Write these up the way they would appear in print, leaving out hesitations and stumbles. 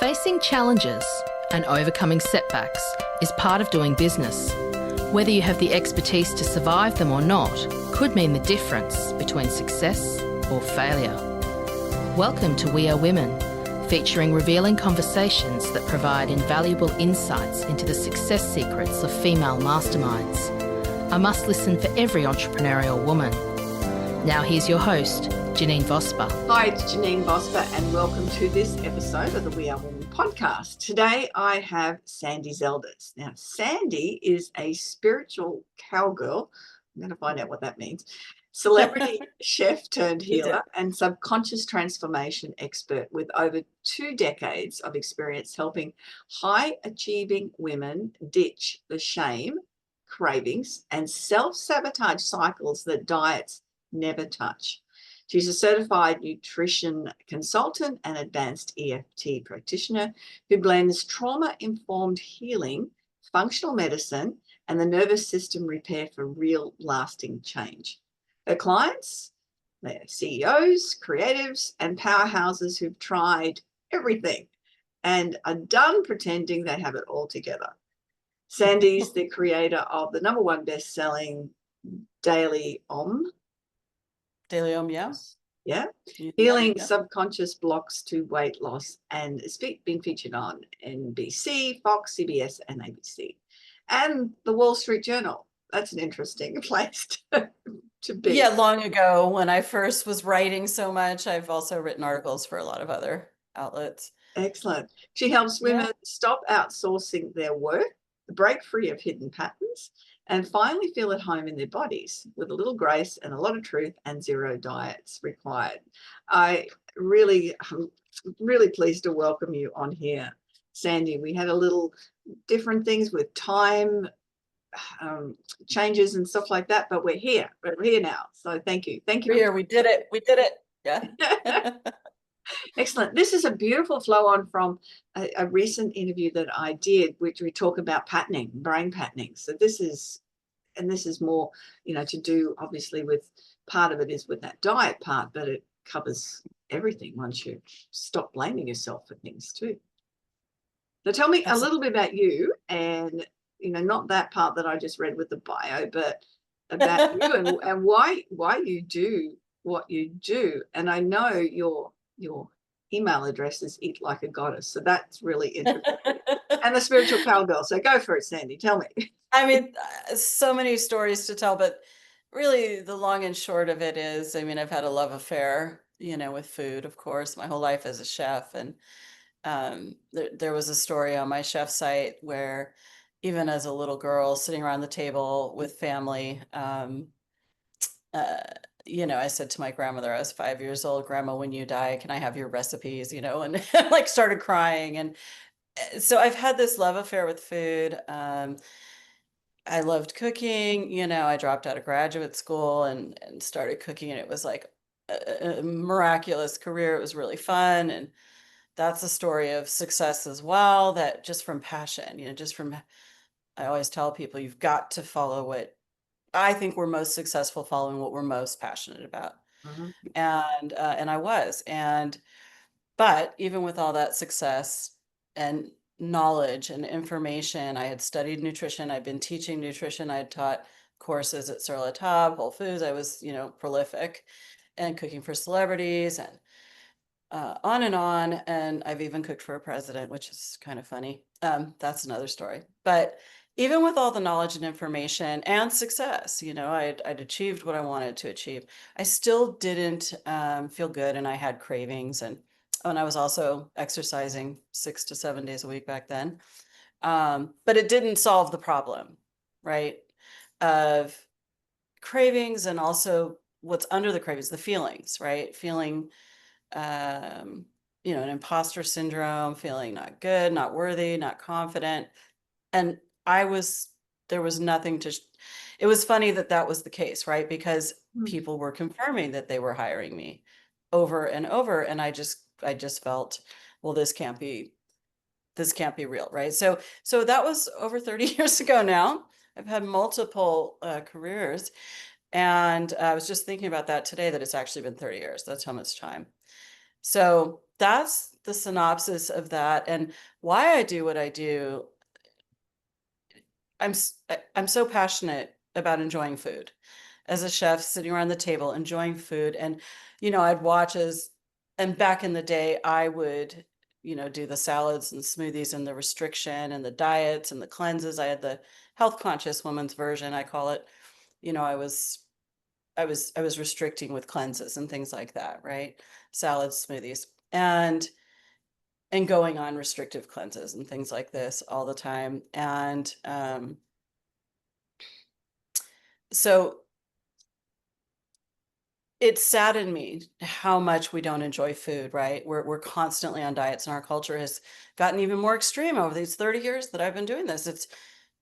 Facing challenges and overcoming setbacks is part of doing business. Whether you have the expertise to survive them or not could mean the difference between success or failure. Welcome to We Are Women, featuring revealing conversations that provide invaluable insights into the success secrets of female masterminds. A must listen for every entrepreneurial woman. Now here's your host, Janeen Vosper. Hi, it's Janeen Vosper, and welcome to this episode of the We Are Women podcast. Today I have Sandra Zeldes. Now, Sandy is a spiritual cowgirl. I'm going to find out what that means. Celebrity chef turned healer and subconscious transformation expert with over 2 decades of experience helping high-achieving women ditch the shame, cravings, and self-sabotage cycles that diets never touch. She's a certified nutrition consultant and advanced EFT practitioner who blends trauma-informed healing, functional medicine, and the nervous system repair for real lasting change. Her clients, they're CEOs, creatives, and powerhouses who've tried everything and are done pretending they have it all together. Sandy's the creator of the #1 best-selling Daily Om. Daily Om, yeah. Yeah. Healing subconscious blocks to weight loss, and it's been featured on NBC, Fox, CBS, and ABC. And the Wall Street Journal. That's an interesting place to be. Yeah, long ago when I first was writing so much, I've also written articles for a lot of other outlets. Excellent. She helps women stop outsourcing their work, break free of hidden patterns, and finally feel at home in their bodies with a little grace and a lot of truth and 0 diets required. I'm really pleased to welcome you on here, Sandy. We had a little different things with time changes and stuff like that, but we're here now. So thank you. We're here. We did it. Yeah. Excellent. This is a beautiful flow on from a recent interview that I did, which we talk about patterning, brain patterning. So this is more, to do obviously with, part of it is with that diet part, but it covers everything once you stop blaming yourself for things too. So tell me a little bit about you, and not that part that I just read with the bio, but about you and why you do what you do. And I know your email address is Eat Like a Goddess, so that's really interesting. And the spiritual cowgirl. So go for it, Sandy. Tell me. I mean, so many stories to tell, but really the long and short of it is, I've had a love affair, with food, of course, my whole life as a chef. And there was a story on my chef site where even as a little girl sitting around the table with family, I said to my grandmother, I was 5 years old, "Grandma, when you die, can I have your recipes?" And like started crying. And so I've had this love affair with food. I loved cooking. I dropped out of graduate school and started cooking, and it was like a miraculous career. It was really fun. And that's a story of success as well, that just from passion, I always tell people, you've got to follow what I think we're most successful following, what we're most passionate about. Mm-hmm. And I was. But even with all that success and knowledge and information, I had studied nutrition. I'd been teaching nutrition. I had taught courses at Sur La Table, Whole Foods. I was, prolific and cooking for celebrities and on and on. And I've even cooked for a president, which is kind of funny. That's another story. But even with all the knowledge and information and success, I'd achieved what I wanted to achieve, I still didn't feel good, and I had cravings. And I was also exercising 6 to 7 days a week back then. But it didn't solve the problem, right, of cravings, and also what's under the cravings, the feelings, right? Feeling, an imposter syndrome, feeling not good, not worthy, not confident. And there was nothing it was funny that was the case, right? Because people were confirming that they were hiring me over and over. And I just felt, well, this can't be real, right? So that was over 30 years ago now. I've had multiple careers, and I was just thinking about that today, that it's actually been 30 years. That's how much time. So that's the synopsis of that and why I do what I do. I'm so passionate about enjoying food. As a chef, sitting around the table, enjoying food. And, I'd watch and back in the day, I would, do the salads and smoothies and the restriction and the diets and the cleanses. I had the health conscious woman's version, I call it. I was restricting with cleanses and things like that, right? Salads, smoothies, and going on restrictive cleanses and things like this all the time. And so it saddened me how much we don't enjoy food, right? We're constantly on diets, and our culture has gotten even more extreme over these 30 years that I've been doing this.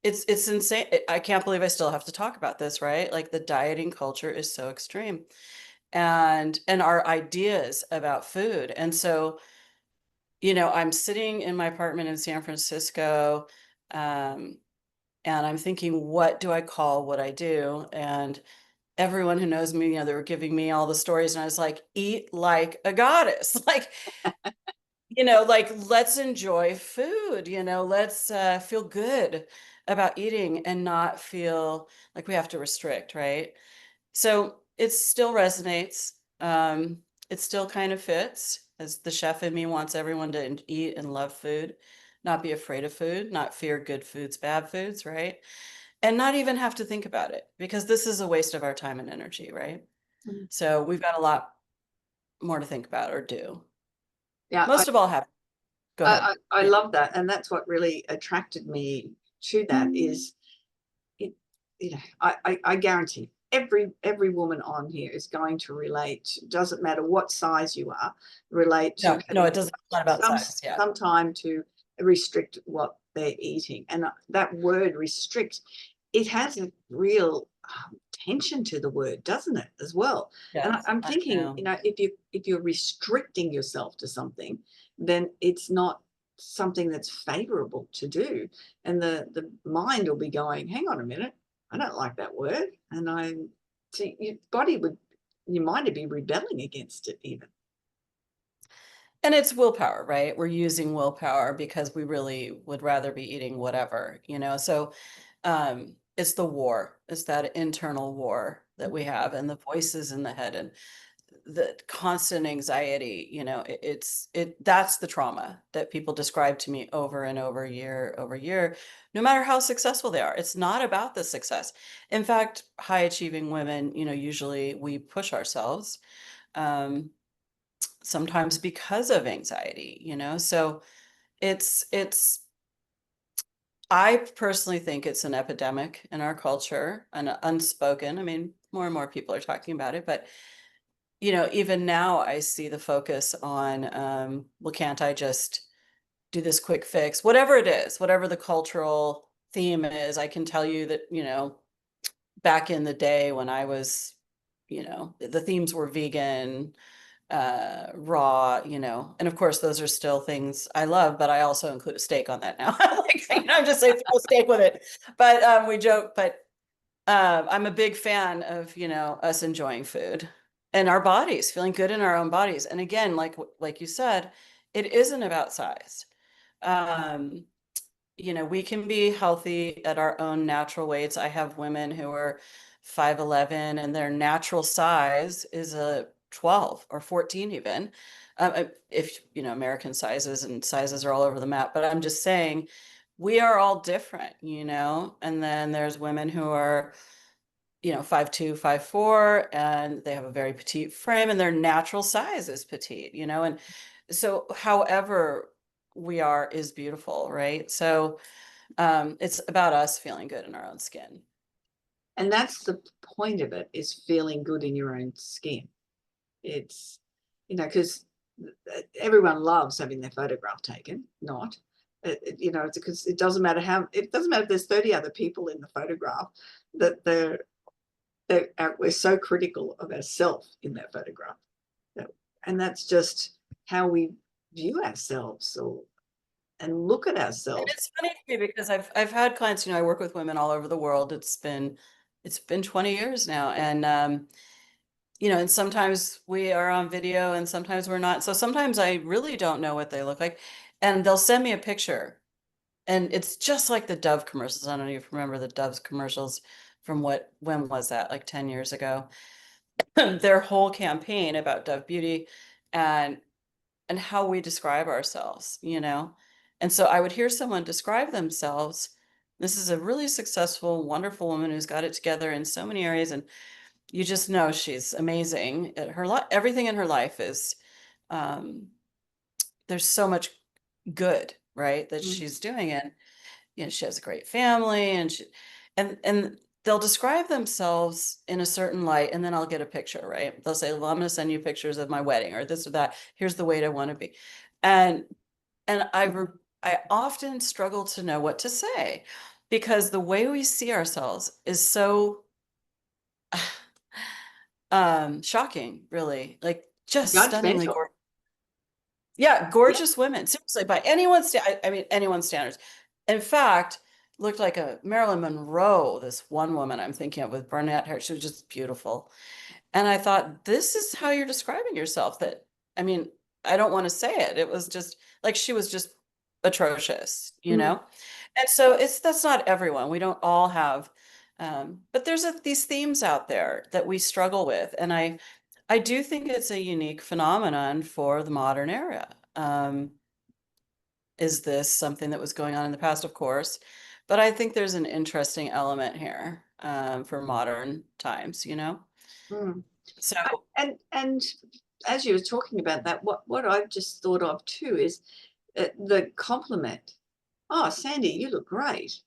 It's insane. I can't believe I still have to talk about this, right? Like the dieting culture is so extreme, and our ideas about food. And so, I'm sitting in my apartment in San Francisco, and I'm thinking, what do I call what I do? And everyone who knows me, they were giving me all the stories, and I was like, eat like a goddess. Like, let's enjoy food, let's feel good about eating and not feel like we have to restrict, right? So it still resonates. It still kind of fits, as the chef in me wants everyone to eat and love food, not be afraid of food, not fear good foods, bad foods, right? And not even have to think about it, because this is a waste of our time and energy, right? Mm. So we've got a lot more to think about or do. Yeah, Most of all, have. Go ahead. I Yeah. love that, and that's what really attracted me to that. Is it, I guarantee every woman on here is going to relate. Doesn't matter what size you are, relate to No, having it doesn't. It's not about size. Yeah. some time to restrict what they're eating. And that word restrict, it has a real tension to the word, doesn't it, as well? And Yes, I'm I thinking, know. if you're restricting yourself to something, then it's not something that's favorable to do. And the mind will be going, hang on a minute, I don't like that word. And so your mind would be rebelling against it even. And it's willpower, right? We're using willpower because we really would rather be eating whatever, So it's the war. It's that internal war that we have, and the voices in the head, and the constant anxiety. That's the trauma that people describe to me over and over year, no matter how successful they are. It's not about the success. In fact, high achieving women, usually we push ourselves. Um, Sometimes because of anxiety, so it's I personally think it's an epidemic in our culture, and unspoken. I mean, more and more people are talking about it, but even now I see the focus on, well, can't I just do this quick fix, whatever it is, whatever the cultural theme is. I can tell you that, back in the day when I was, the themes were vegan, raw, and of course those are still things I love, but I also include a steak on that now. I'm just saying throw a steak with it. But we joke, but I'm a big fan of, us enjoying food and our bodies, feeling good in our own bodies. And again, like you said, it isn't about size. Um, we can be healthy at our own natural weights. I have women who are 5'11", and their natural size is a 12 or 14 even. If, American sizes and sizes are all over the map, but I'm just saying we are all different, and then there's women who are, 5'2", 5'4", and they have a very petite frame, and their natural size is petite, and so however we are is beautiful, right? So it's about us feeling good in our own skin. And that's the point of it, is feeling good in your own skin. It's, because everyone loves having their photograph taken, not, it's because it doesn't matter if there's 30 other people in the photograph, that we're so critical of ourselves in that photograph. And that's just how we view ourselves and look at ourselves. And it's funny to me because I've had clients, I work with women all over the world. It's been 20 years now. And, and sometimes we are on video and sometimes we're not. So sometimes I really don't know what they look like. And they'll send me a picture and it's just like the Dove commercials. I don't even remember the Dove's commercials from when was that? Like 10 years ago. Their whole campaign about Dove Beauty and how we describe ourselves. And so I would hear someone describe themselves. This is a really successful, wonderful woman who's got it together in so many areas, and you just know she's amazing. Everything in her life is, um, there's so much good, right, that Mm. she's doing, and she has a great family, and and they'll describe themselves in a certain light, and then I'll get a picture, right? They'll say, well, I'm going to send you pictures of my wedding or this or that. Here's the weight I want to be. And I often struggle to know what to say because the way we see ourselves is so shocking, really. Like just stunningly Judgmental. gorgeous. Yeah, Yeah. gorgeous women. Seriously, by I mean anyone's standards. In fact, looked like a Marilyn Monroe, this one woman I'm thinking of with brunette hair. She was just beautiful. And I thought, this is how you're describing yourself. That, I mean, I don't want to say it. It was just like she was just atrocious. Mm. And so that's not everyone. We don't all have, but there's these themes out there that we struggle with. And I do think it's a unique phenomenon for the modern era. Is this something that was going on in the past? Of course. But I think there's an interesting element here for modern times. Mm. So, And as you were talking about that, what I've just thought of too is the compliment. Oh, Sandy, you look great.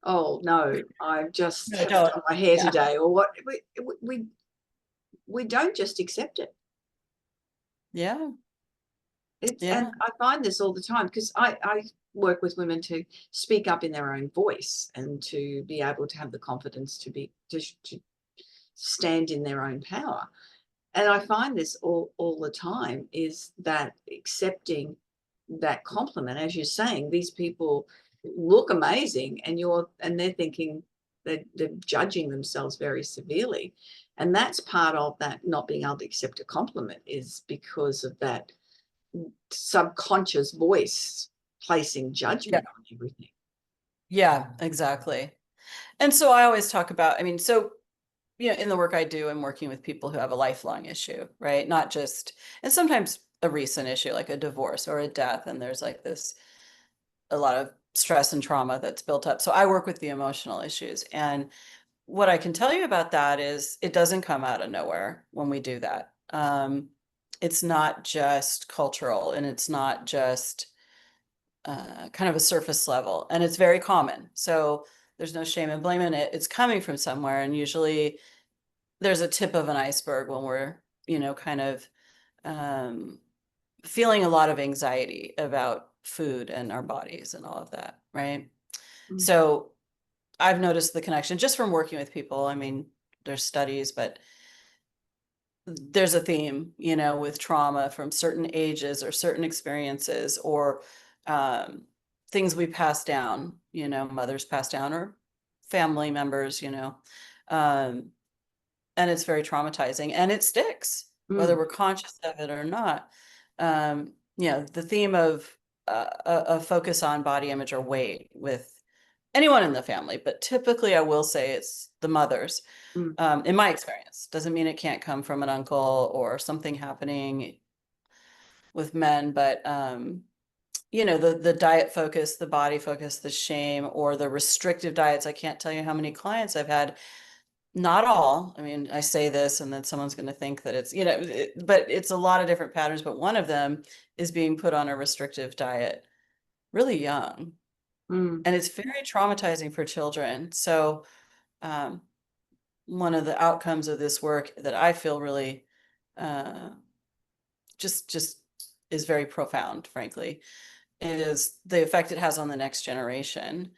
Oh no, I just no, haven't don't. done my hair Yeah. today, or what? We don't just accept it. Yeah. And Yeah. I find this all the time because I work with women to speak up in their own voice and to be able to have the confidence to stand in their own power. And I find this all the time is that accepting that compliment, as you're saying, these people look amazing, and they're thinking they're judging themselves very severely, and that's part of that not being able to accept a compliment is because of that subconscious voice placing Yeah. judgment on everything. Yeah, exactly. And so I always talk about, I mean, so, in the work I do, I'm working with people who have a lifelong issue, right? Not just, and sometimes a recent issue like a divorce or a death. And there's like a lot of stress and trauma that's built up. So I work with the emotional issues. And what I can tell you about that is it doesn't come out of nowhere when we do that. It's not just cultural and it's not just kind of a surface level, and it's very common. So there's no shame and blame in it. It's coming from somewhere, and usually there's a tip of an iceberg when we're, kind of um, feeling a lot of anxiety about food and our bodies and all of that, right? Mm. So I've noticed the connection just from working with people. I mean, there's studies, but there's a theme, with trauma from certain ages or certain experiences or things we pass down, mothers pass down or family members. Um, and it's very traumatizing and it sticks, whether Mm. we're conscious of it or not. The theme of a focus on body image or weight with anyone in the family, but typically I will say it's the mothers. Mm. In my experience, doesn't mean it can't come from an uncle or something happening with men, but the diet focus, the body focus, the shame, or the restrictive diets. I can't tell you how many clients I've had. Not all. I mean, I say this, and then someone's going to think that but it's a lot of different patterns. But one of them is being put on a restrictive diet really young, Mm. and it's very traumatizing for children. So, um, one of the outcomes of this work that I feel really uh, just is very profound, frankly, is the effect it has on the next generation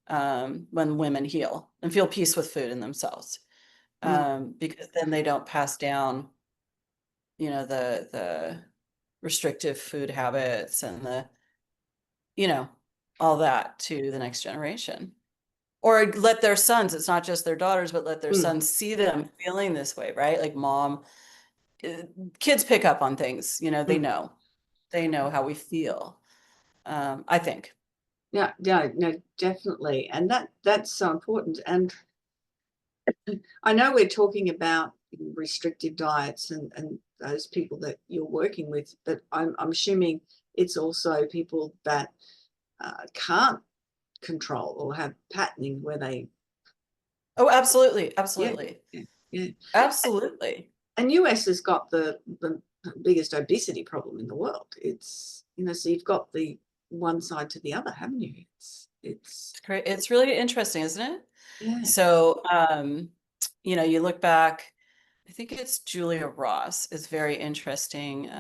when women heal and feel peace with food in themselves, Mm. because then they don't pass down, the restrictive food habits and the, you know, all that to the next generation. or let their sons, it's not just their daughters, but let their Mm. sons see them feeling this way, right? Like mom, kids pick up on things, you know, Mm. they know how we feel. I think. Yeah, yeah, no, definitely. And that's so important. And I know we're talking about restrictive diets and those people that you're working with, but I'm assuming it's also people that can't control or have patterning where they, Oh, absolutely, yeah, absolutely, yeah, yeah. absolutely. And US has got the biggest obesity problem in the world. It's, you know, so you've got the one side to the other, haven't you? It's It's great. It's really interesting, isn't it? yeah. So, you know, you look back, I think it's Julia Ross is very interesting.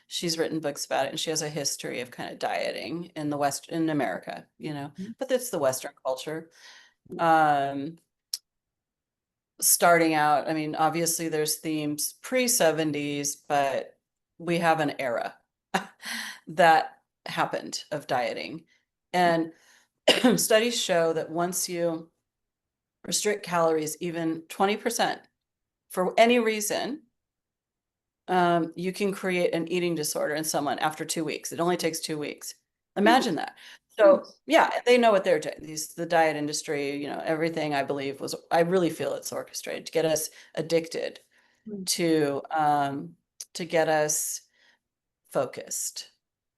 She's written books about it, and she has a history of kind of dieting in the West, in America, you know, but it's the Western culture. Um, Starting out, I mean, obviously there's themes pre-70s, but we have an era that happened of dieting. And studies show that once you restrict calories even 20% for any reason, you can create an eating disorder in someone after 2 weeks. It only takes 2 weeks. Imagine that. So Yes. yeah, they know what they're doing. The diet industry, you know, everything I believe I really feel it's orchestrated to get us addicted, Mm. to get us focused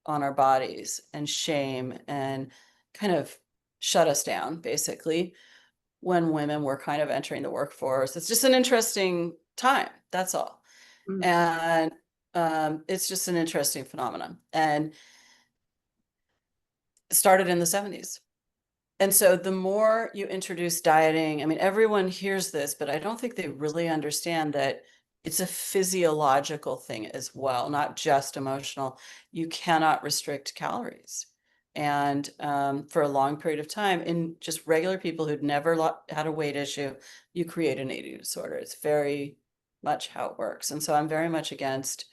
on our bodies and shame and kind of shut us down, basically, when women were kind of entering the workforce. It's just an interesting time. That's all. Mm. And it's just an interesting phenomenon. And it started in the 70s. And so the more you introduce dieting, I mean, everyone hears this, but I don't think they really understand that it's a physiological thing as well, not just emotional. You cannot restrict calories. And for a long period of time, in just regular people who'd never had a weight issue, you create an eating disorder. It's very much how it works. And so I'm very much against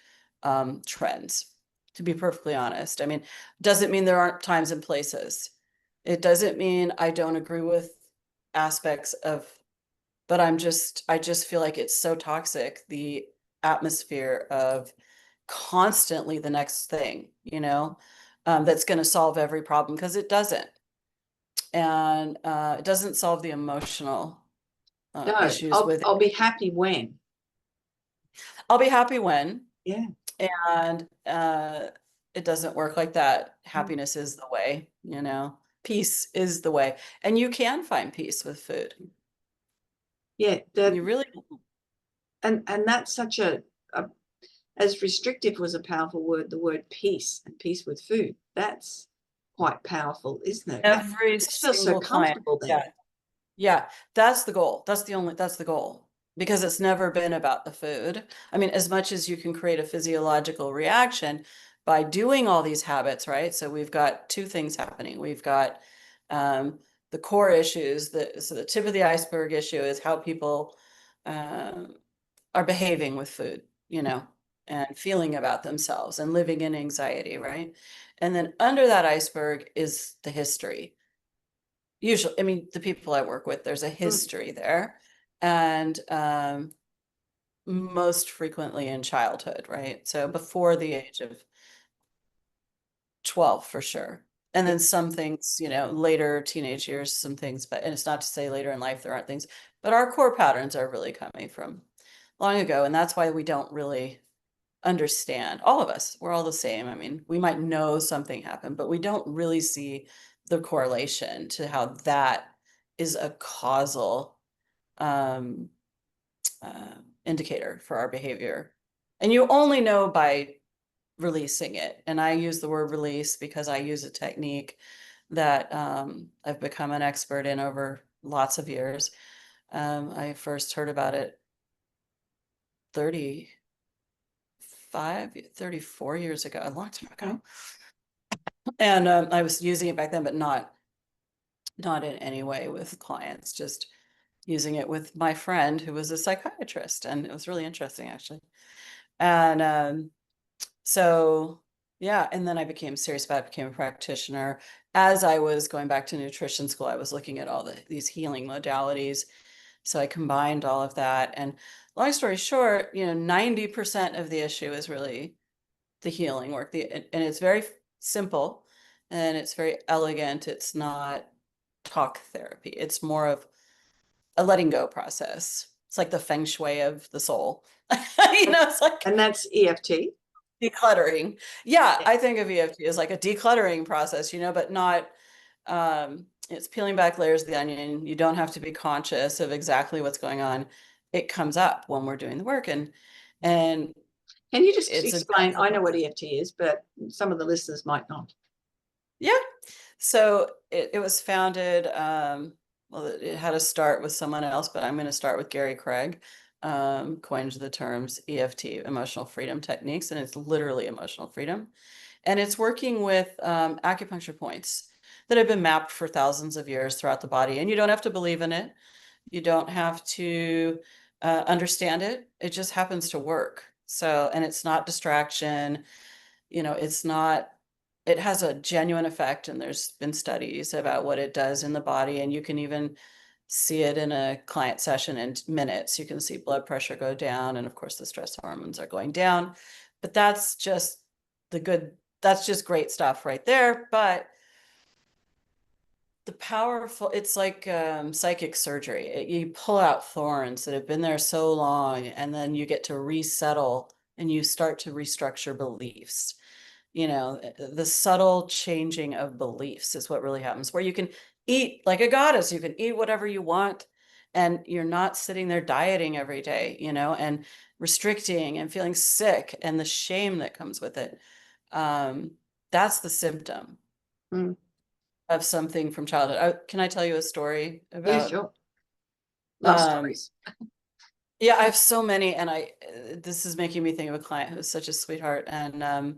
trends, to be perfectly honest. I mean, doesn't mean there aren't times and places. It doesn't mean I don't agree with aspects of, but I just feel like it's so toxic, the atmosphere of constantly the next thing, you know, that's going to solve every problem, because it doesn't. And it doesn't solve the emotional No, issues with I'll it. be happy when. I'll be happy when, Yeah. and it doesn't work like that. Mm. Happiness is the way, you know, peace is the way. And you can find peace with food. Yeah, You really, and that's such a as restrictive was a powerful word, the word peace and peace with food. That's quite powerful, isn't it? And every just feel so single client. comfortable then. Yeah. Yeah. That's the goal. That's the goal, because it's never been about the food. I mean, as much as you can create a physiological reaction by doing all these habits, right? So we've got two things happening. We've got um, the core issues. So the tip of the iceberg issue is how people um, are behaving with food, you know, and feeling about themselves and living in anxiety, right? And then under that iceberg is the history. Usually, I mean, the people I work with, there's a Mm. history there. And most frequently in childhood, right? So before the age of 12 for sure. And Yeah. then some things, you know, later teenage years, some things, but, and it's not to say later in life there aren't things, but our core patterns are really coming from long ago. And that's why we don't really understand. All of us, we're all the same. I mean, we might know something happened, but we don't really see the correlation to how that is a causal um, indicator for our behavior. And you only know by releasing it. And I use the word release because I use a technique that I've become an expert in over lots of years. I first heard about it 34 years ago, a long time Okay. ago. And I was using it back then, but not in any way with clients, just using it with my friend who was a psychiatrist. And it was really interesting, actually. And so, yeah. And then I became serious about it, became a practitioner as I was going back to nutrition school, I was looking at all these healing modalities. So I combined all of that. And long story short, 90% of the issue is really the healing work. And it's very simple and it's very elegant. It's not talk therapy. It's more of a letting go process. It's like the feng shui of the soul. It's like And that's EFT. decluttering. Yeah, I think of EFT as like a decluttering process, but not it's peeling back layers of the onion. You don't have to be conscious of exactly what's going on. It comes up when we're doing the work, and Can you just it's explain? I know what EFT is, but some of the listeners might not. Yeah. So it was founded, well, it had to start with someone else, but I'm going to start with Gary Craig, coined the terms EFT, emotional freedom techniques, and it's literally emotional freedom. And it's working with acupuncture points that have been mapped for thousands of years throughout the body. And you don't have to believe in it. You don't have to understand it. It just happens to work. So, and it's not distraction. It's not, it has a genuine effect. And there's been studies about what it does in the body. And you can even see it in a client session in minutes. You can see blood pressure go down. And of course, the stress hormones are going down. But that's just that's just great stuff right there. But it's like psychic surgery. You pull out thorns that have been there so long, and then you get to resettle and you start to restructure beliefs. The subtle changing of beliefs is what really happens, where you can eat like a goddess, you can eat whatever you want, and you're not sitting there dieting every day, and restricting and feeling sick and the shame that comes with it. That's the symptom of something from childhood. Can I tell you a story about? Yeah, sure. Love stories. Yeah, I have so many, and this is making me think of a client who's such a sweetheart and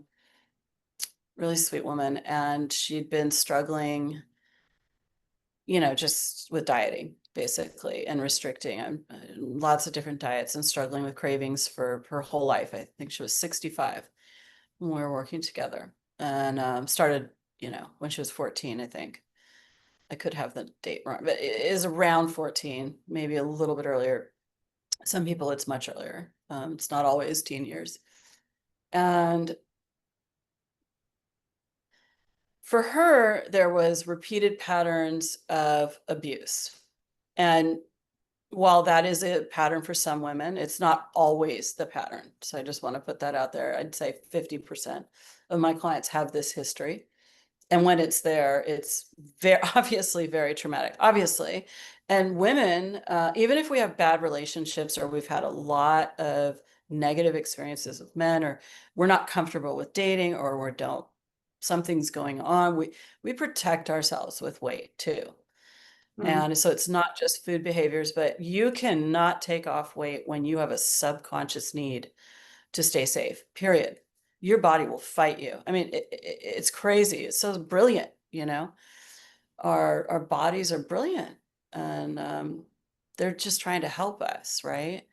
really sweet woman, and she'd been struggling, just with dieting basically and restricting lots of different diets and struggling with cravings for her whole life. I think she was 65 when we were working together, and started, when she was 14, I think. I could have the date wrong, but it is around 14, maybe a little bit earlier. Some people it's much earlier. It's not always teen years. And for her, there was repeated patterns of abuse. And while that is a pattern for some women, it's not always the pattern. So I just want to put that out there. I'd say 50% of my clients have this history. And when it's there, it's very obviously very traumatic, obviously. And women, even if we have bad relationships or we've had a lot of negative experiences with men, or we're not comfortable with dating, or something's going on, we protect ourselves with weight too. And so it's not just food behaviors, but you cannot take off weight when you have a subconscious need to stay safe, period. Your body will fight you. I mean, it's crazy. It's so brilliant, Our bodies are brilliant, and they're just trying to help us, right?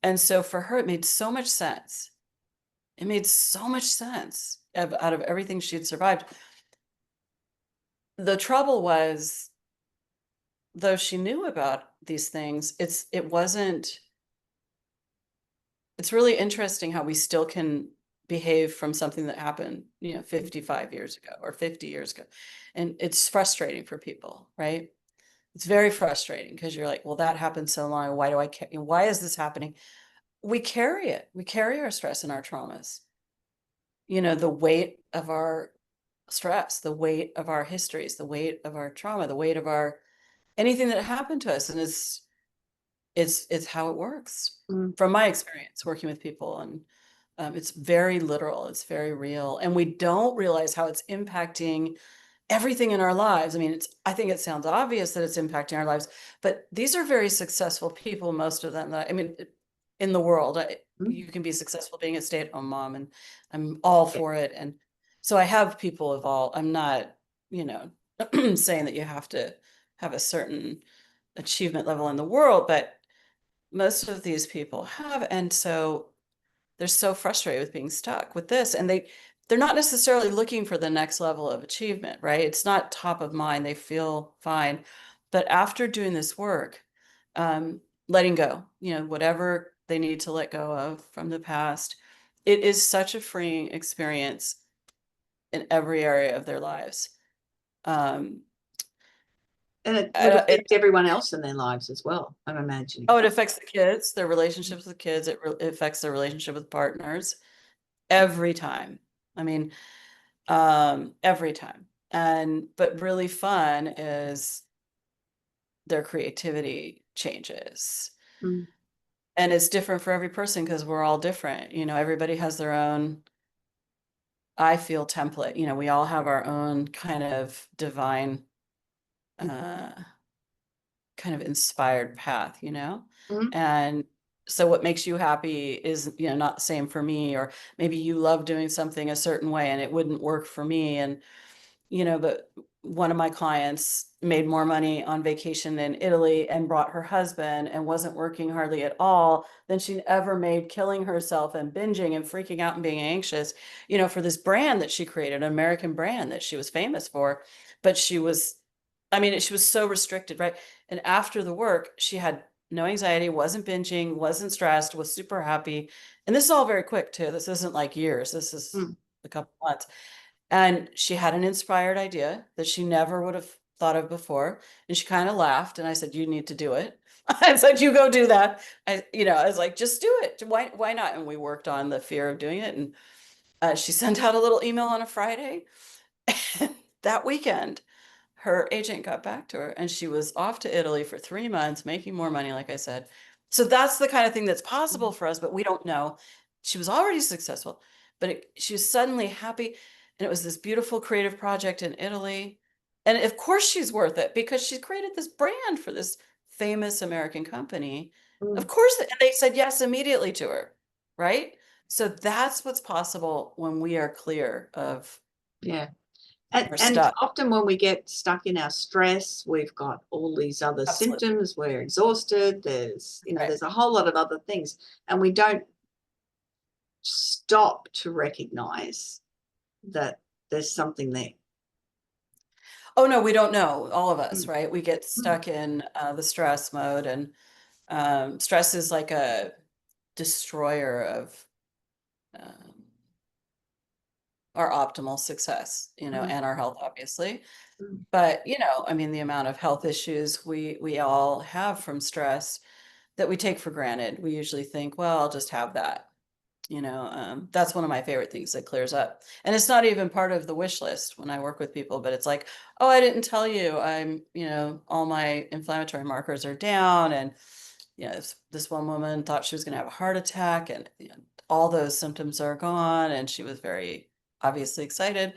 And so for her, it made so much sense. It made so much sense out of everything she had survived. The trouble was, though she knew about these things, it's really interesting how we still can behave from something that happened, 55 years ago or 50 years ago. And it's frustrating for people, right? It's very frustrating because you're like, well, that happened so long. Why is this happening? We carry it. We carry our stress and our traumas. The weight of our stress, the weight of our histories, the weight of our trauma, the weight of anything that happened to us. And it's how it works from my experience working with people. And it's very literal. It's very real. And we don't realize how it's impacting everything in our lives. I mean, I think it sounds obvious that it's impacting our lives, but these are very successful people, most of them. In the world, you can be successful being a stay-at-home mom, and I'm all for it. And so I have people of all, I'm not, saying that you have to have a certain achievement level in the world, but most of these people have. And so they're so frustrated with being stuck with this. And they're not necessarily looking for the next level of achievement, right? It's not top of mind. They feel fine. But after doing this work, letting go, whatever they need to let go of from the past, it is such a freeing experience in every area of their lives. Um, And it would it, affect everyone else in their lives as well, I'm imagining. it affects the kids, their relationships with kids. It affects their relationship with partners every time. I mean, every time. But really fun is their creativity changes. Mm. And it's different for every person because we're all different. Everybody has their own, I feel, template. We all have our own kind of divine, uh, kind of inspired path, Mm. and so what makes you happy is, not the same for me, or maybe you love doing something a certain way and it wouldn't work for me. And but one of my clients made more money on vacation in Italy and brought her husband and wasn't working hardly at all than she ever made, killing herself and binging and freaking out and being anxious, for this brand that she created, an American brand that she was famous for. But she was so restricted, right? And after the work, she had no anxiety, wasn't binging, wasn't stressed, was super happy. And this is all very quick too. This isn't like years. This is Mm. a couple months. And she had an inspired idea that she never would have thought of before. And she kind of laughed. And I said, you need to do it. I said, you go do that. I was like, just do it. Why not? And we worked on the fear of doing it. And she sent out a little email on a Friday. And that weekend, her agent got back to her and she was off to Italy for 3 months, making more money, like I said. So that's the kind of thing that's possible for us, but we don't know. She was already successful, but she was suddenly happy. And it was this beautiful creative project in Italy. And of course she's worth it because she created this brand for this famous American company. Of Mm. course, and they said yes immediately to her, right? So that's what's possible when we are clear of Yeah. our And stuff. often when we get stuck in our stress, we've got all these other Absolutely. symptoms. We're exhausted. There's, Right. there's a whole lot of other things, and we don't stop to recognize that there's something there. Oh, no, we don't know, all of us, Mm. right? We get Mm. stuck in the stress mode, and stress is like a destroyer of um, our optimal success, Mm. and our health, obviously. Mm. But, the amount of health issues we all have from stress that we take for granted. We usually think, well, I'll just have that. That's one of my favorite things that clears up. And it's not even part of the wish list when I work with people, but it's like, oh, I didn't tell you all my inflammatory markers are down. And, this one woman thought she was going to have a heart attack, and all those symptoms are gone. And she was very obviously excited.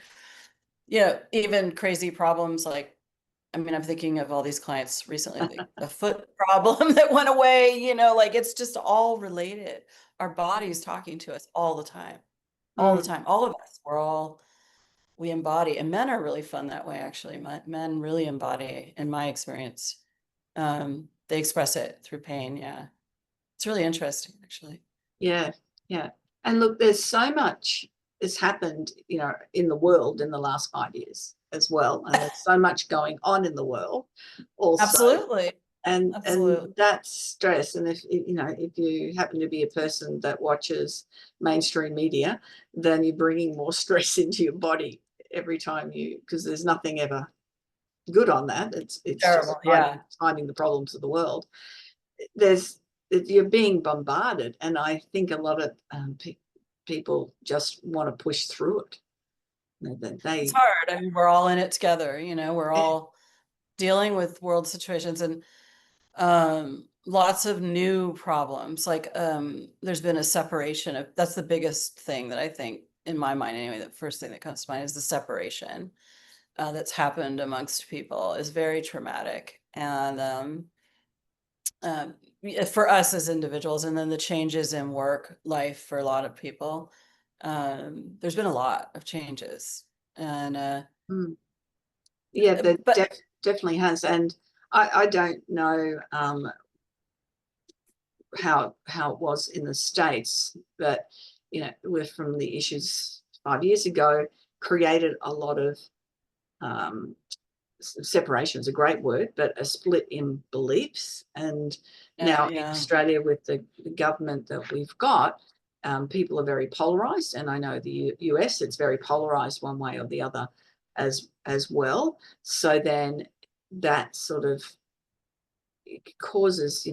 Even crazy problems like, I'm thinking of all these clients recently, like a foot problem that went away, like it's just all related. Our body's talking to us all the time, all the Mm. time. All of us, we embody, and men are really fun that way, actually. Men really embody, in my experience. They express it through pain. Yeah. It's really interesting, actually. Yeah, yeah. And look, there's so much has happened, in the world in the last 5 years as well, and there's so much going on in the world also. Absolutely. And Absolutely. that's stress. And if you happen to be a person that watches mainstream media, then you're bringing more stress into your body every time because there's nothing ever good on that. It's just Terrible. Yeah. hiding the problems of the world. There's You're being bombarded, and I think a lot of people just want to push through it. That It's they hard. We're all in it together. We're Yeah. all dealing with world situations, and lots of new problems. Like there's been a separation of, that's the biggest thing that I think, in my mind anyway, the first thing that comes to mind is the separation that's happened amongst people is very traumatic. And for us as individuals, and then the changes in work life for a lot of people, there's been a lot of changes. And Mm. Yeah, that but definitely has. And I don't know how it was in the States, but we're from the issues 5 years ago created a lot of separation is a great word, but a split in beliefs. And now in Australia, with the government that we've got, people are very polarized. And I know the US, it's very polarized one way or the other as well. So then that sort of causes,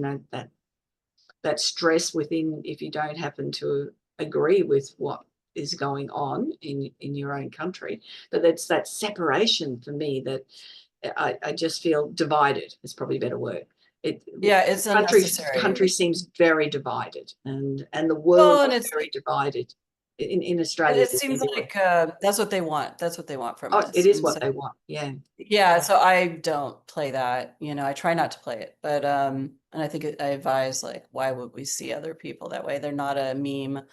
that stress within, if you don't happen to agree with what is going on in your own country. But that's that separation for me that I just feel divided. It's probably a better word. It's unnecessary. Country seems very divided, and the world is very divided. In Australia, it seems like that's what they want. That's what they want from us. It is what they want. Yeah. So I don't play that. I try not to play it, but and I think I advise, like, why would we see other people that way? They're not a meme.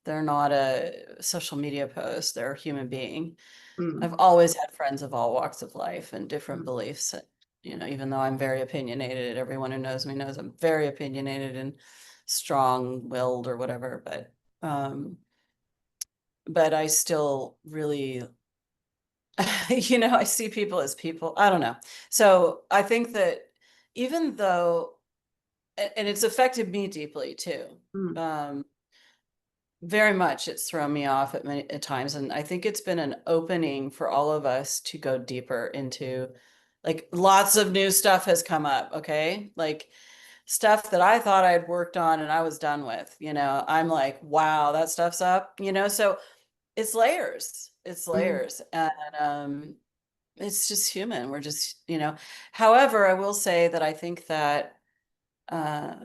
They're not a social media post. They're a human being. I've always had friends of all walks of life and different beliefs. Even though I'm very opinionated, everyone who knows me knows I'm very opinionated and strong-willed or whatever. But I still really, I see people as people. I don't know. So I think that even though, and it's affected me deeply too. Very much it's thrown me off at times. And I think it's been an opening for all of us to go deeper into, like, lots of new stuff has come up. Okay. Like stuff that I thought I'd worked on and I was done with, I'm like, wow, that stuff's up, so it's layers, and, it's just human. We're just, however, I will say that I think that, how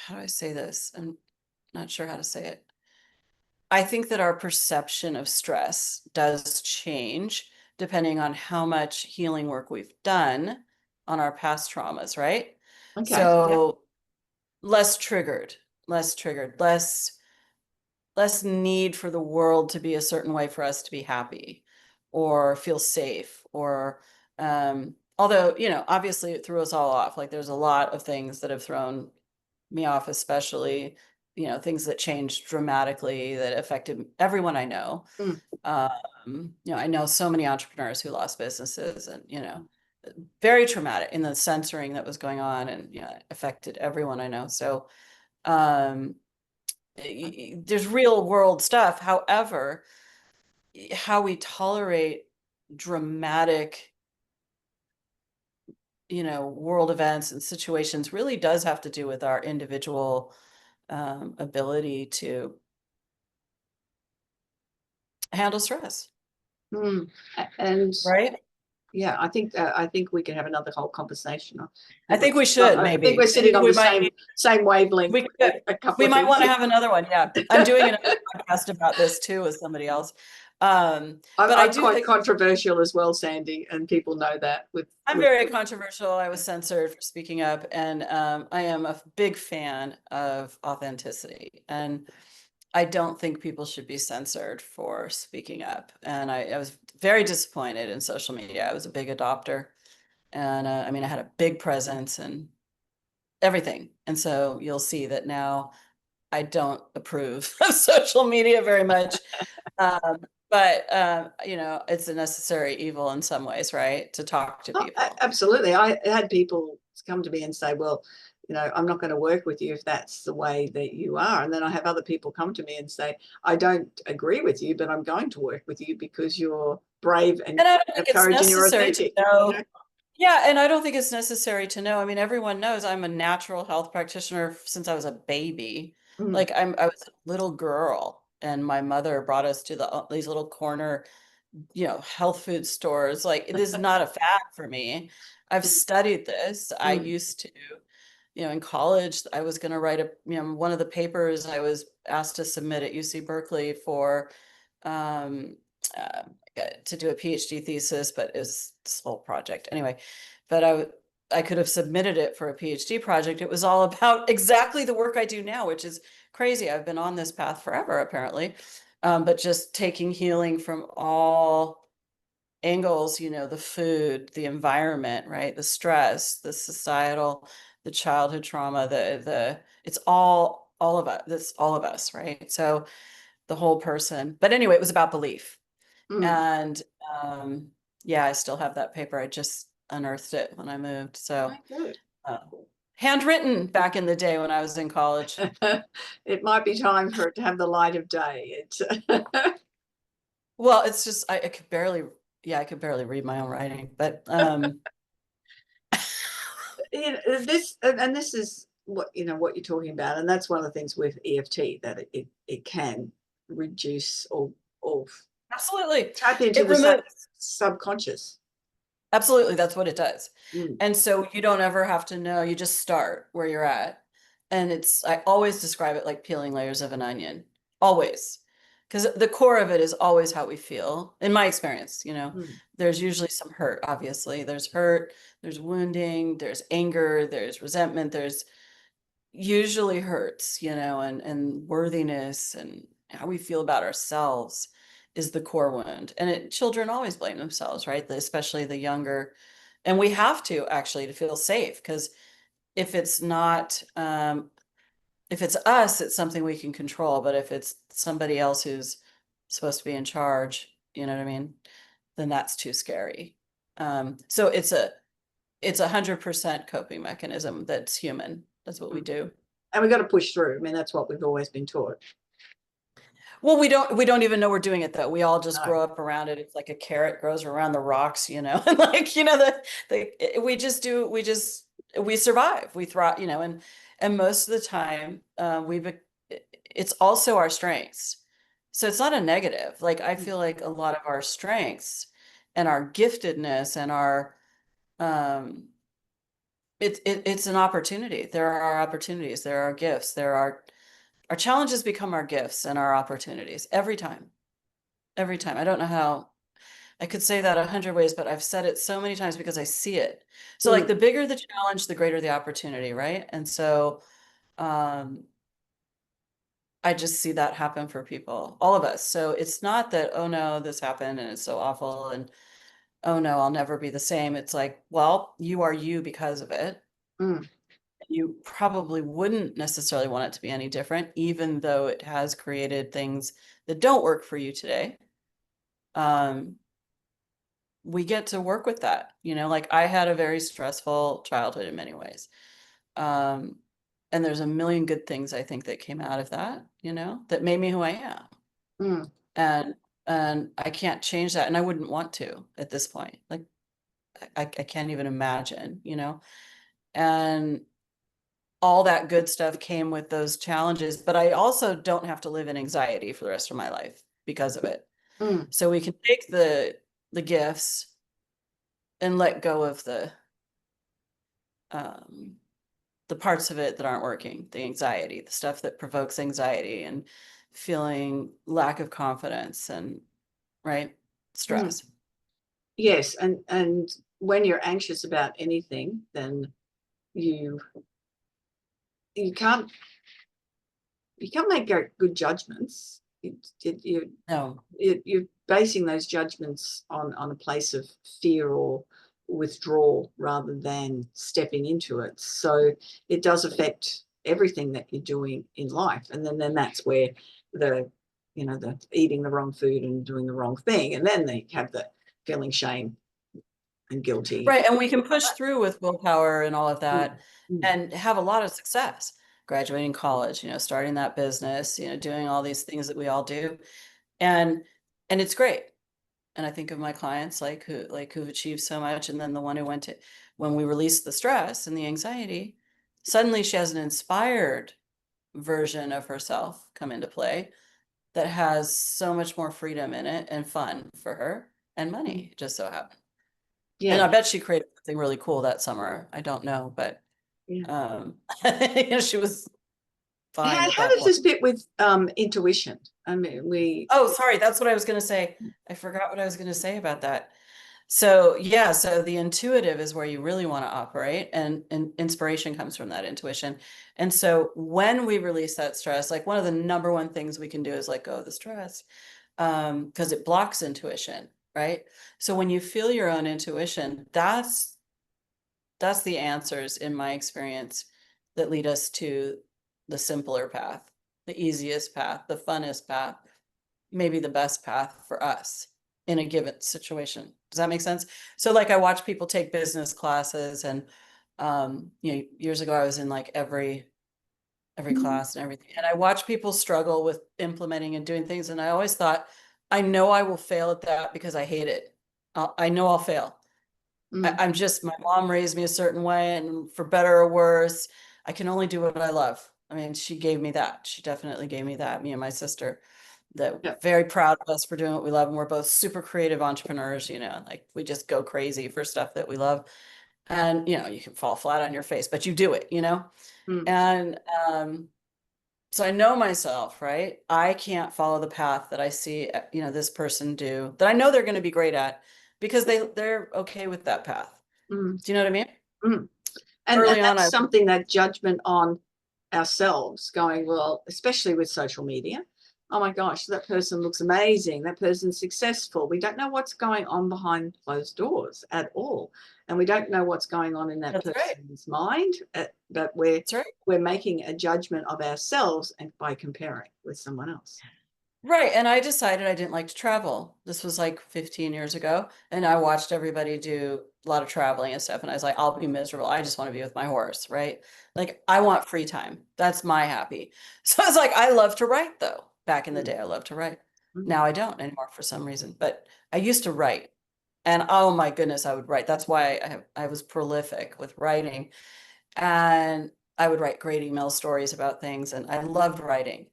do I say this? I'm not sure how to say it. I think that our perception of stress does change depending on how much healing work we've done on our past traumas, right? Okay. So less triggered, less need for the world to be a certain way for us to be happy or feel safe, or although, obviously it threw us all off. Like there's a lot of things that have thrown me off, especially, things that changed dramatically that affected everyone I know. I know so many entrepreneurs who lost businesses, and, very traumatic in the censoring that was going on, and, affected everyone I know. So, there's real world stuff. However, how we tolerate dramatic, world events and situations really does have to do with our individual ability to handle stress. And right. Yeah, I think we can have another whole conversation. I think we should. I Maybe think we're sitting on the same wavelength. We might want to have another one. Yeah, I'm doing another podcast about this too with somebody else. But I'm quite controversial as well, Sandy, and people know that. I'm very controversial. I was censored for speaking up, and I am a big fan of authenticity, and I don't think people should be censored for speaking up. And I was very disappointed in social media. I was a big adopter, and I had a big presence and everything. And so you'll see that now I don't approve of social media very much. But it's a necessary evil in some ways, right? To talk to people. Absolutely. I had people come to me and say, well, I'm not going to work with you if that's the way that you are. And then I have other people come to me and say, I don't agree with you, but I'm going to work with you because you're brave and encouraging, you're authentic. Yeah, and I don't think it's necessary to know. Everyone knows I'm a natural health practitioner since I was a baby. Like I was a little girl, and my mother brought us to these little corner, health food stores. Like this is not a fad for me. I've studied this. I used to, in college, I was going to write one of the papers I was asked to submit at UC Berkeley for, to do a PhD thesis, but it was this whole project anyway. But I could have submitted it for a PhD project. It was all about exactly the work I do now, which is crazy. I've been on this path forever, apparently, but just taking healing from all angles, the food, the environment, right? The stress, the societal, the childhood trauma, it's all of us, right? So the whole person. But anyway, it was about belief. Mm. And yeah, I still have that paper. I just unearthed it when I moved. So Good. handwritten back in the day when I was in college. It might be time for it to have the light of day. It's Well, it's just I could barely, yeah, I could barely read my own writing, but this is what what you're talking about, and that's one of the things with EFT, that it can reduce or absolutely, tap into it the removes. subconscious. Absolutely, that's what it does. Mm. And so you don't ever have to know, you just start where you're at. And I always describe it like peeling layers of an onion, always. Because the core of it is always how we feel, in my experience, Mm. there's usually some hurt, obviously. There's hurt, there's wounding, there's anger, there's resentment, there's usually hurts, and worthiness and how we feel about ourselves is the core wound. And children always blame themselves, right? Especially the younger. And we have to actually to feel safe, because if it's not, if it's us, it's something we can control. But if it's somebody else who's supposed to be in charge, you know what I mean? Then that's too scary. So it's 100% coping mechanism that's human. That's what we Mm. do. And we got to push through. I mean, that's what we've always been taught. Well, we don't even know we're doing it though. We all just No. grow up around it. It's like a carrot grows around the rocks, and like, we survive, we thrive, and most of the time, it's also our strengths. So it's not a negative. Like, I feel like a lot of our strengths and our giftedness and um, it's an opportunity. There are our opportunities. There are gifts. Our challenges become our gifts and our opportunities every time. Every time. I don't know how I could say that 100 ways, but I've said it so many times because I see it. So like, Mm. the bigger the challenge, the greater the opportunity, right? And so um I just see that happen for people, all of us. So it's not that, oh no, this happened and it's so awful, and oh no, I'll never be the same. It's like, well, you are you because of it. Mm. You probably wouldn't necessarily want it to be any different, even though it has created things that don't work for you today. We get to work with that, like, I had a very stressful childhood in many ways. Um, and there's a million good things I think that came out of that, that made me who I am. Mm. And I can't change that, and I wouldn't want to at this point. Like, I can't even imagine, and all that good stuff came with those challenges, but I also don't have to live in anxiety for the rest of my life because of it. Mm. So we can take the gifts and let go of um, the parts of it that aren't working, the anxiety, the stuff that provokes anxiety and feeling lack of confidence and, right, Mm. stress. Yes, and when you're anxious about anything, then you you can't make good judgments. No. You're basing those judgments on a place of fear or withdrawal rather than stepping into it. So it does affect everything that you're doing in life, and then that's where the the eating the wrong food and doing the wrong thing, and then they have the feeling shame and guilty. Right. And we can push through with willpower and all of Mm. that Mm. and have a lot of success, graduating college, starting that business, doing all these things that we all do. And it's great. And I think of my clients who've achieved so much. And then the one who when we release the stress and the anxiety, suddenly she has an inspired version of herself come into play that has so much more freedom in it and fun for her and Mm. money, just so happened. And Yeah. I bet she created something really cool that summer. I don't know, but Yeah. she was fine How at that does point. this fit with intuition? I mean, Oh, sorry, that's what I was going to say. I forgot what I was going to say about that. So yeah, so the intuitive is where you really want to operate, and inspiration comes from that intuition. And so when we release that stress, like, one of the number one things we can do is let go of the stress, because it blocks intuition, right? So when you feel your own intuition, that's the answers, in my experience, that lead us to the simpler path, the easiest path, the funnest path, maybe the best path for us in a given situation. Does that make sense? So like I watch people take business classes and years ago I was in like every class and everything. And I watch people struggle with implementing and doing things. And I always thought, I know I will fail at that because I hate it. I know I'll fail. I'm just, my mom raised me a certain way, and for better or worse, I can only do what I love. I mean, she gave me that. She definitely gave me that, me and my sister, that Yeah. very proud of us for doing what we love. And we're both super creative entrepreneurs, like we just go crazy for stuff that we love. And, you can fall flat on your face, but you do it, And so I know myself, right? I can't follow the path that I see, this person do, that I know they're going to be great at, because they're okay with that path. Mm. Do you know what I mean? Mm. And Early on, that's something, that judgment on ourselves, going, well, especially with social media. Oh my gosh, that person looks amazing. That person's successful. We don't know what's going on behind closed doors at all. And we don't know what's going on in that That's right. person's mind. But That's right. we're making a judgment of ourselves and by comparing with someone else. Right. And I decided I didn't like to travel. This was like 15 years ago. And I watched everybody do a lot of traveling and stuff. And I was like, I'll be miserable. I just want to be with my horse. Right. Like, I want free time. That's my happy. So I was like, I love to write though. Back in the day, I loved to write. Now I don't anymore for some reason, but I used to write. And oh my goodness, I would write. That's why I was prolific with writing. And I would write great email stories about things. And I loved writing.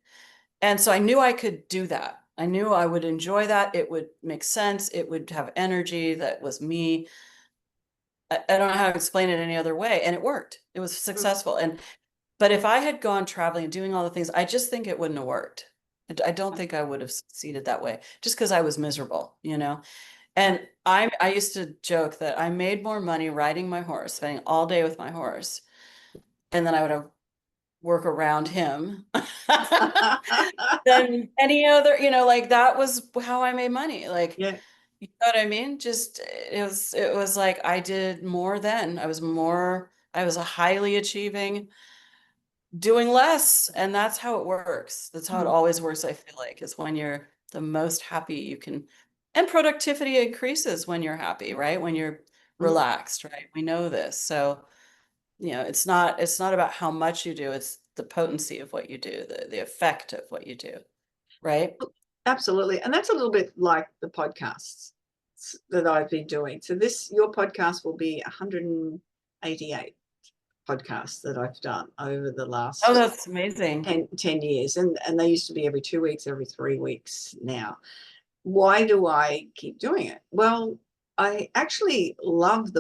And so I knew I could do that. I knew I would enjoy that. It would make sense. It would have energy. That was me. I don't know how to explain it any other way. And it worked. It was successful. But if I had gone traveling and doing all the things, I just think it wouldn't have worked. I don't think I would have succeeded that way, just because I was miserable. And I used to joke that I made more money riding my horse, spending all day with my horse, and then I would have work around him than any other, like that was how I made money. Like, Yeah. you know what I mean? Just it was like I did more then. I was a highly achieving, doing less. And that's how it works. That's how it always works, I feel like, is when you're the most happy you can. And productivity increases when you're happy, right? When you're relaxed, right? We know this. So it's not about how much you do, it's the potency of what you do, the effect of what you do, right? Absolutely. And that's a little bit like the podcasts that I've been doing. So your podcast will be 188 podcasts that I've done over the last Oh, that's amazing. 10 years. And they used to be every 2 weeks, every 3 weeks now. Why do I keep doing it? Well, I actually love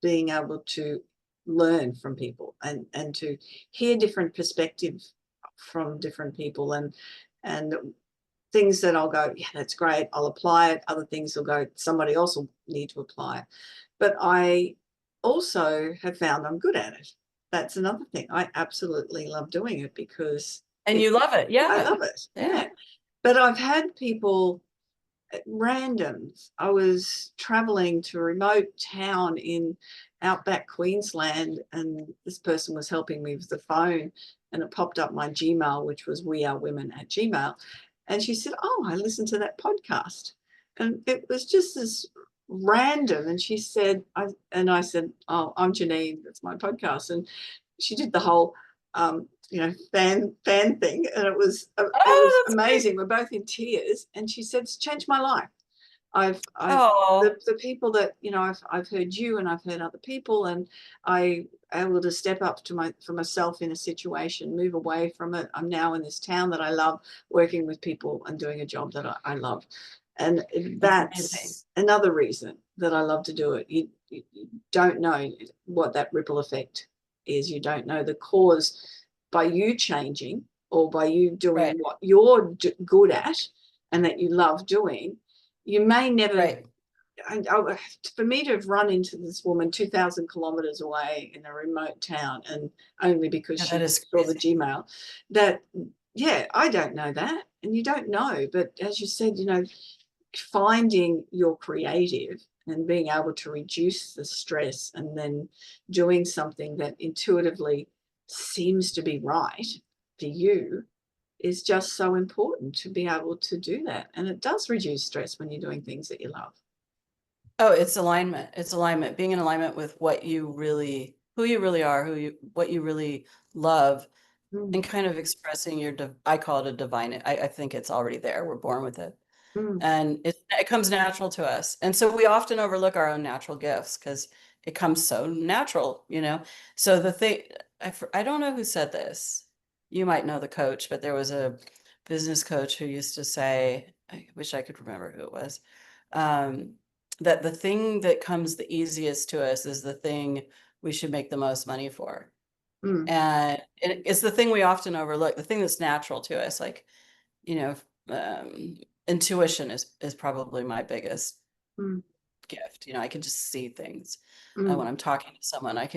being able to learn from people and to hear different perspectives from different people, and things that I'll go, yeah, that's great, I'll apply it. Other things will go, somebody else will need to apply it. But I also have found I'm good at it. That's another thing. I absolutely love doing it because And you love it. Yeah. I love it. Yeah. But I've had people at randoms. I was traveling to a remote town in outback Queensland, and this person was helping me with the phone, and it popped up my Gmail, which was wearewomen@gmail. And she said, oh, I listened to that podcast. And it was just as random. And she said, I said, oh, I'm Janeen, that's my podcast. And she did the whole fan thing, and it was amazing. We're both in tears, and she said, it's changed my life. The people that I've heard you, and I've heard other people, and I able to step up for myself in a situation, move away from it. I'm now in this town that I love, working with people and doing a job that I love, and that's another reason that I love to do it. You don't know what that ripple effect is. You don't know the cause by you changing, or by you doing what you're good at and that you love doing. You may never, for me to have run into this woman 2,000 kilometers away in a remote town, and only because she saw the Gmail, I don't know that. And you don't know. But as you said, finding your creative and being able to reduce the stress, and then doing something that intuitively seems to be right for you, is just so important to be able to do that. And it does reduce stress when you're doing things that you love. Oh, it's alignment. It's alignment. Being in alignment with what you really, who you really are, what you really love, and kind of expressing your, I call it a divine. I think it's already there. We're born with it. And it comes natural to us. And so we often overlook our own natural gifts because it comes so natural, So the thing, I don't know who said this. You might know the coach, but there was a business coach who used to say, I wish I could remember who it was, that the thing that comes the easiest to us is the thing we should make the most money for. And it's the thing we often overlook, the thing that's natural to us, like, intuition is probably my biggest gift. I can just see things. When I'm talking to someone, I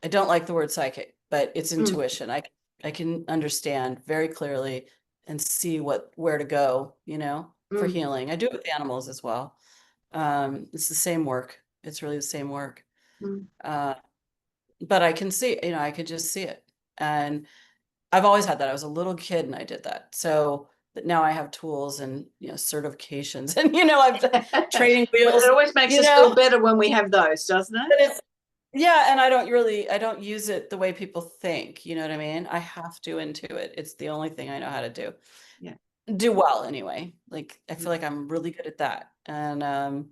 don't like the word psychic, but it's intuition. I can understand very clearly and see where to go, for healing. I do it with animals as well. It's the same work. It's really the same work. But I can see, I could just see it. And I've always had that. I was a little kid and I did that. So now I have tools and, certifications and, I've done training wheels. It always makes us feel better when we have those, doesn't it? Yeah. And I don't use it the way people think, you know what I mean? I have to intuit. It's the only thing I know how to do. Yeah. Do well anyway. Like, I feel like I'm really good at that. And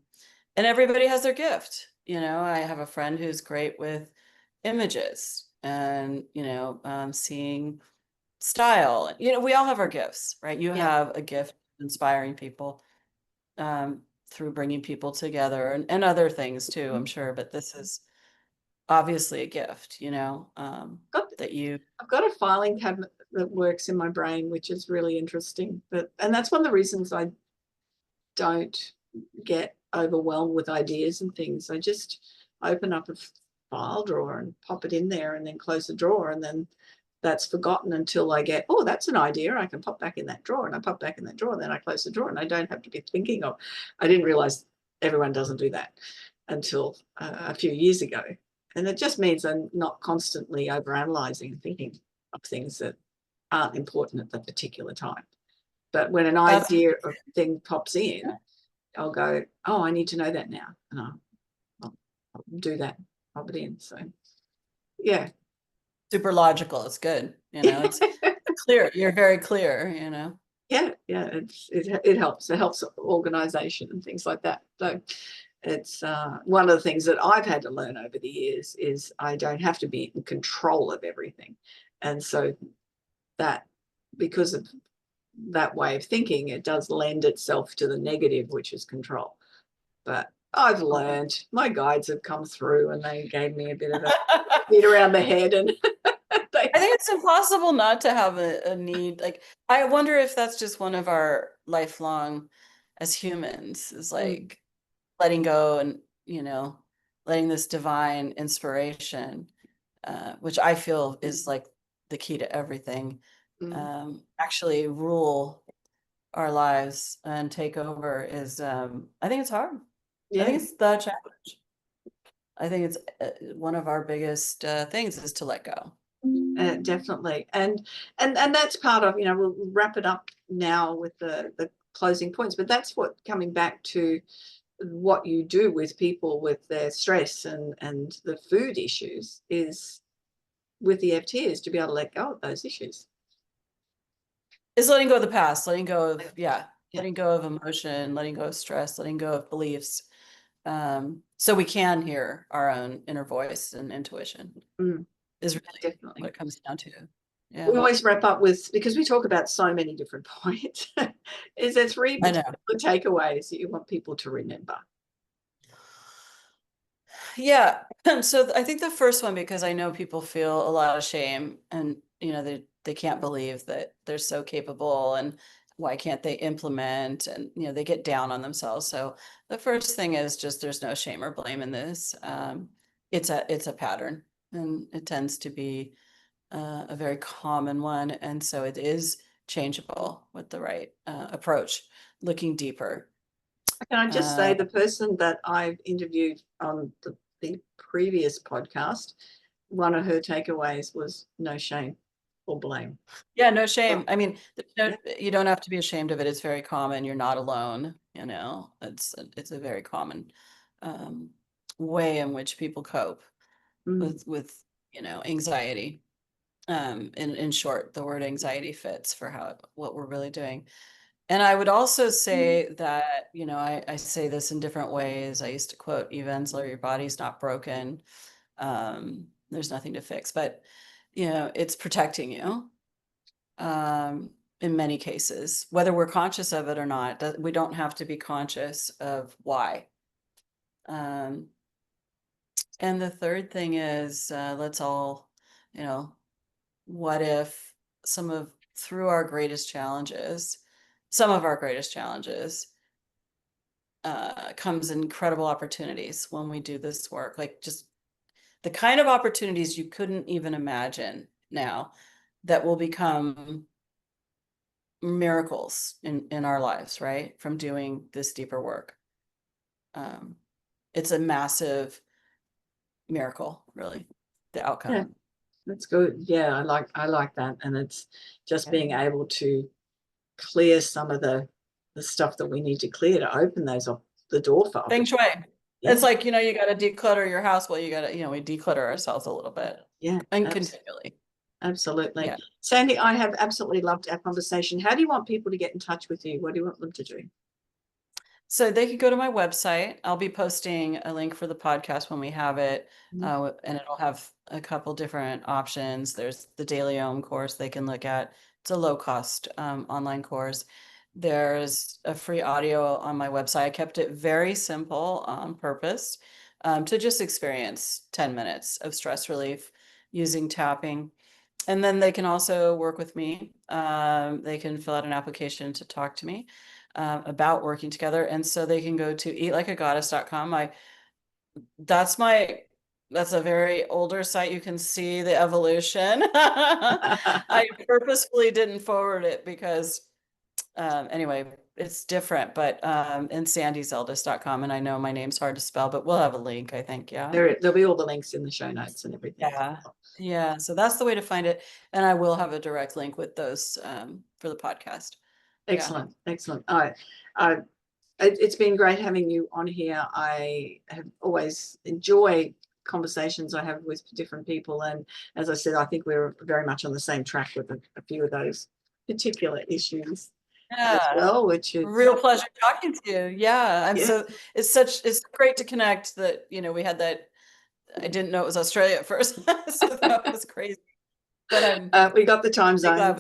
everybody has their gift. I have a friend who's great with images and, seeing style. We all have our gifts, right? You have a gift of inspiring people through bringing people together and other things too, I'm sure. But this is obviously a gift, that you. I've got a filing cabinet that works in my brain, which is really interesting. And that's one of the reasons I don't get overwhelmed with ideas and things. I just open up a file drawer and pop it in there and then close the drawer, and then that's forgotten until I get, oh, that's an idea. I can pop back in that drawer, and I pop back in that drawer, and then I close the drawer, and I don't have to be thinking of. I didn't realize everyone doesn't do that until a few years ago. And it just means I'm not constantly overanalyzing and thinking of things that aren't important at the particular time. But when an idea of thing pops in, I'll go, oh, I need to know that now. And I'll do that, pop it in. So, yeah. Super logical. It's good. It's clear. You're very clear, Yeah. It helps. It helps organization and things like that. So it's one of the things that I've had to learn over the years is I don't have to be in control of everything. And so that, because of that way of thinking, it does lend itself to the negative, which is control. But I've learned, my guides have come through and they gave me a bit of a beat around the head, and I think it's impossible not to have a need. Like, I wonder if that's just one of our lifelong as humans is like letting go and, letting this divine inspiration, which I feel is like the key to everything, actually rule our lives and take over is, I think it's hard. I think it's the challenge. I think it's one of our biggest things is to let go. Definitely. And that's part of, we'll wrap it up now with the closing points, but that's what, coming back to what you do with people with their stress and the food issues is with the EFT is to be able to let go of those issues. Is letting go of the past, letting go of, letting go of emotion, letting go of stress, letting go of beliefs. So we can hear our own inner voice and intuition is really definitely what it comes down to. Yeah. We always wrap up with, because we talk about so many different points, is there three particular takeaways that you want people to remember? Yeah. So I think the first one, because I know people feel a lot of shame and, they can't believe that they're so capable and why can't they implement, and, they get down on themselves. So the first thing is just, there's no shame or blame in this. It's a pattern, and it tends to be a very common one. And so it is changeable with the right approach, looking deeper. Can I just say, the person that I've interviewed on the previous podcast, one of her takeaways was no shame. or blame. Yeah, no shame. I mean, Yeah. you don't have to be ashamed of it. It's very common. You're not alone, you know. It's a very common way in which people cope Mm. with anxiety. In short, the word anxiety fits for what we're really doing. And I would also say that, I say this in different ways. I used to quote Eva Ensler, your body's not broken. There's nothing to fix, but it's protecting you. In many cases, whether we're conscious of it or not, we don't have to be conscious of why. And the third thing is, let's all, what if through our greatest challenges, some of our greatest challenges, comes incredible opportunities when we do this work, like just the kind of opportunities you couldn't even imagine now that will become miracles in our lives, right? From doing this deeper work. It's a massive miracle, really, the outcome. Yeah, that's good. Yeah, I like that. And it's just being able to clear some of the stuff that we need to clear to open the door for Feng Shui. Yeah. It's like, you got to declutter your house. Well, you got to, we declutter ourselves a little bit. Yeah. And continually. Absolutely. Yeah. Sandy, I have absolutely loved our conversation. How do you want people to get in touch with you? What do you want them to do? So they could go to my website. I'll be posting a link for the podcast when we have it, and it'll have a couple different options. There's the Daily Om course they can look at. It's a low-cost online course. There's a free audio on my website. I kept it very simple on purpose to just experience 10 minutes of stress relief using tapping. And then they can also work with me. They can fill out an application to talk to me about working together. And so they can go to eatlikeagoddess.com. That's a very older site. You can see the evolution. I purposefully didn't forward it because anyway, it's different, but and sandyzeldes.com. And I know my name's hard to spell, but we'll have a link, I think. Yeah. There'll be all the links in the show notes and everything. Yeah. Yeah. So that's the way to find it. And I will have a direct link with those for the podcast. Excellent. Yeah. Excellent. It's been great having you on here. I have always enjoyed conversations I have with different people. And as I said, I think we're very much on the same track with a few of those particular issues as well, which is real pleasure talking to you. Yeah. So it's great to connect that, we had that. I didn't know it was Australia at first. So that was crazy. But we got the time zone.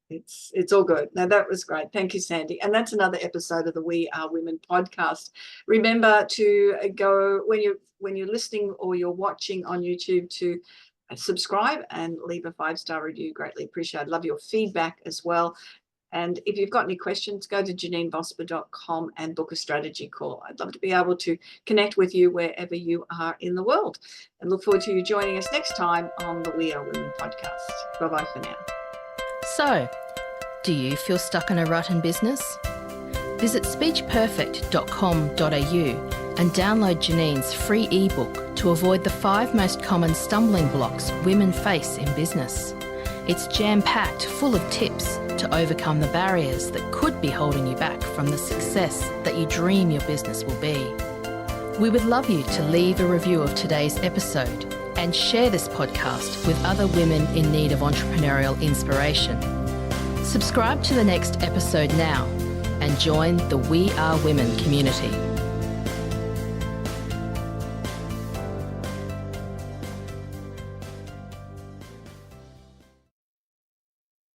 It's all good. No, that was great. Thank you, Sandy. And that's another episode of the We Are Women podcast. Remember to go when you're listening or you're watching on YouTube to subscribe and leave a 5-star review. Greatly appreciate it. Love your feedback as well. And if you've got any questions, go to janeenvosper.com and book a strategy call. I'd love to be able to connect with you wherever you are in the world. And look forward to you joining us next time on the We Are Women podcast. Bye-bye for now. So, do you feel stuck in a rut in business? Visit speechperfect.com.au and download Janeen's free ebook to avoid the 5 most common stumbling blocks women face in business. It's jam-packed, full of tips to overcome the barriers that could be holding you back from the success that you dream your business will be. We would love you to leave a review of today's episode and share this podcast with other women in need of entrepreneurial inspiration. Subscribe to the next episode now and join the We Are Women community.